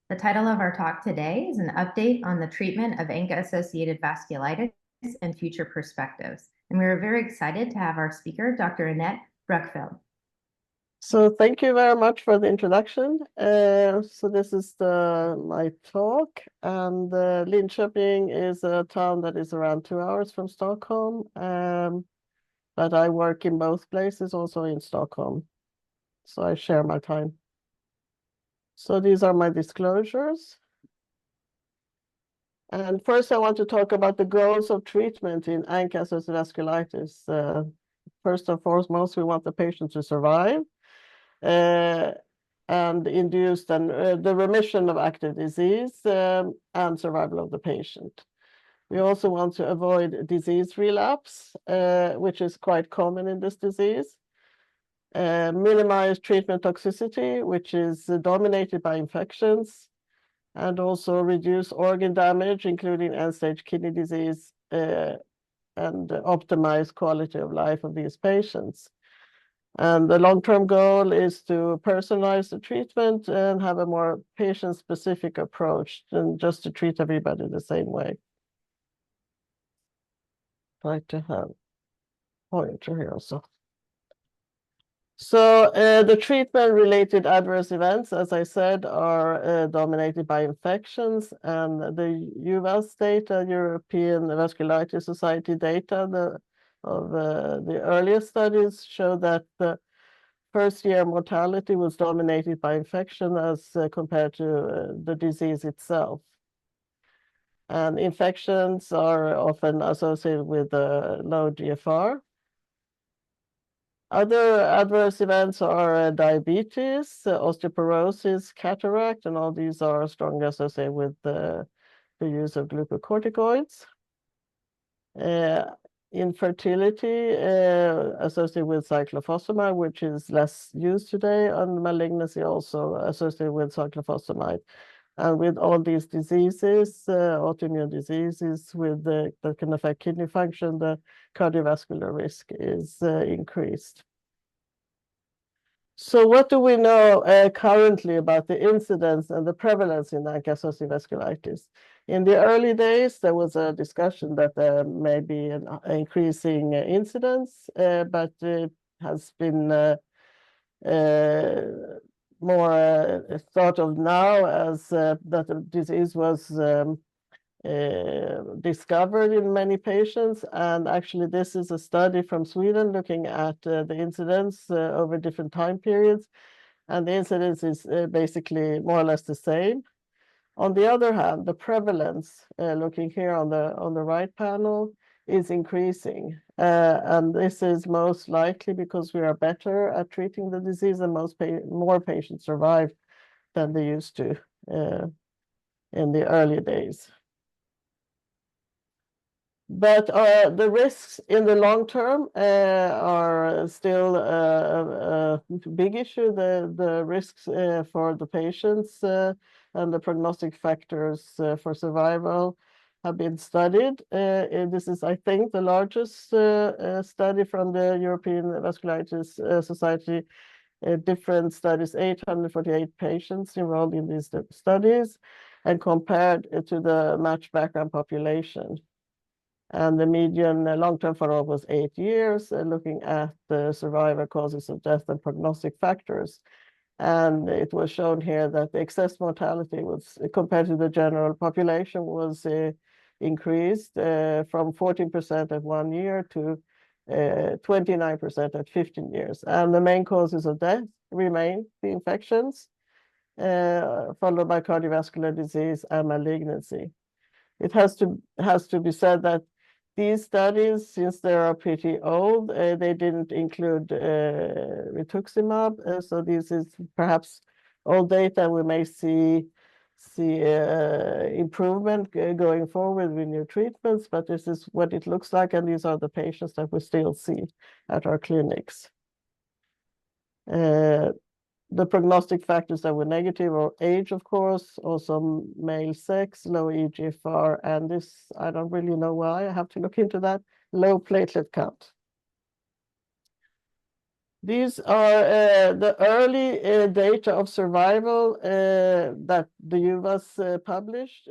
The title of our talk today is an update on the treatment of ANCA-associated vasculitis and future perspectives. And we're very excited to have our speaker, Dr. Annette Bruchfeld. So thank you very much for the introduction. So this is my talk, and Linköping is a town that is around 2 hours from Stockholm, but I work in both places, also in Stockholm. So I share my time. So these are my disclosures. And first, I want to talk about the goals of treatment in ANCA-associated vasculitis. First and foremost, we want the patient to survive and induce the remission of active disease and survival of the patient. We also want to avoid disease relapse, which is quite common in this disease. Minimize treatment toxicity, which is dominated by infections, and also reduce organ damage, including end-stage kidney disease, and optimize quality of life of these patients. And the long-term goal is to personalize the treatment and have a more patient-specific approach than just to treat everybody the same way. Try to have pointer here also. So the treatment-related adverse events, as I said, are dominated by infections, and the UVAS data, European Vasculitis Society data, of the earliest studies show that the first-year mortality was dominated by infection as compared to the disease itself. And infections are often associated with low GFR. Other adverse events are diabetes, osteoporosis, cataract, and all these are strongly associated with the use of glucocorticoids. Infertility associated with cyclophosphamide, which is less used today, and malignancy also associated with cyclophosphamide. And with all these diseases, autoimmune diseases that can affect kidney function, the cardiovascular risk is increased. So what do we know currently about the incidence and the prevalence in ANCA-associated vasculitis? In the early days, there was a discussion that there may be an increasing incidence, but it has been more thought of now as that the disease was discovered in many patients. And actually, this is a study from Sweden looking at the incidence over different time periods. And the incidence is basically more or less the same. On the other hand, the prevalence, looking here on the right panel, is increasing. And this is most likely because we are better at treating the disease, and more patients survive than they used to in the early days. But the risks in the long term are still a big issue. The risks for the patients and the prognostic factors for survival have been studied. This is, I think, the largest study from the European Vasculitis Society. Different studies, 848 patients enrolled in these studies, and compared to the matched background population. And the median long-term follow-up was 8 years, looking at the survivor causes of death and prognostic factors. And it was shown here that the excess mortality was, compared to the general population, was increased from 14% at 1 year to 29% at 15 years. And the main causes of death remain the infections, followed by cardiovascular disease and malignancy. It has to be said that these studies, since they are pretty old, they didn't include rituximab. So this is perhaps old data. We may see improvement going forward with new treatments, but this is what it looks like, and these are the patients that we still see at our clinics. The prognostic factors that were negative are age, of course, also male sex, low eGFR, and this, I don't really know why, I have to look into that, low platelet count. These are the early data of survival that the UVAS published.